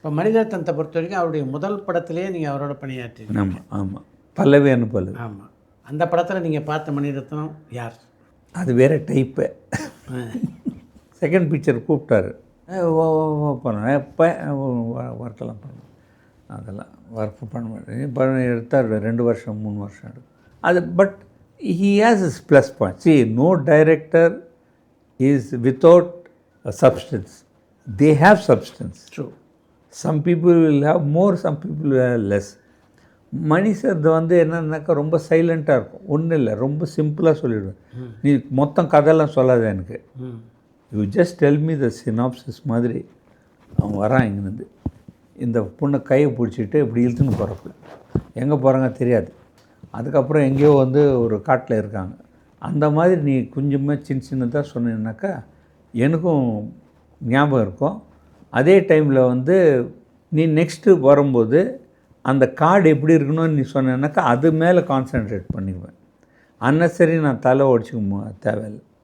இப்போ மணிரத்னத்தை பொறுத்த வரைக்கும் அவருடைய முதல் படத்திலேயே நீங்கள் அவரோட பணியாற்றிருக்கீங்க. ஆமாம் ஆமாம். பல்லவி அனுப்பல்லவி. ஆமாம். அந்த படத்தில் நீங்கள் பார்த்த மணிரத்னம் யார்? அது வேறு டைப்பு. செகண்ட் பிக்சர் கூப்பிட்டாரு. பண்ணேன் இப்போ ஒர்க்கெல்லாம் பண்ணேன். அதெல்லாம் ஒர்க் பண்ண மாட்டேன். படம் எடுத்தார் 2 வருஷம் 3 வருஷம் எடுக்கும் அது. But he has is plus point. See no director is without substance. They have substance. True. Some people will have more, some people will have less. Money sir வந்து என்னன்னாக்கா ரொம்ப சைலண்ட்டாக இருக்கும். ஒன்றும் இல்லை, ரொம்ப சிம்பிளாக சொல்லிவிடுவேன். நீ மொத்தம் கதையெல்லாம் சொல்லாத எனக்கு. You just tell me the synopsis மாதிரி. அவங்க வரான் இங்கேருந்து, இந்த பொண்ணை கையை பிடிச்சிட்டு இப்படி இழுத்துன்னு போகிறப்ப எங்கே போகிறாங்க தெரியாது. அதுக்கப்புறம் எங்கேயோ வந்து ஒரு காட்டில் இருக்காங்க. அந்த மாதிரி நீ கொஞ்சமாக சின்னதாக சொன்னீங்கன்னாக்கா எனக்கும் ஞாபகம் இருக்கும். அதே டைமில் வந்து நீ நெக்ஸ்ட்டு வரும்போது அந்த கார்டு எப்படி இருக்கணும்னு நீ சொன்னேன்னாக்கா அது மேலே கான்சன்ட்ரேட் பண்ணிக்குவேன். அன்னசரி நான் தலை உடச்சிக்க தேவையில்லை.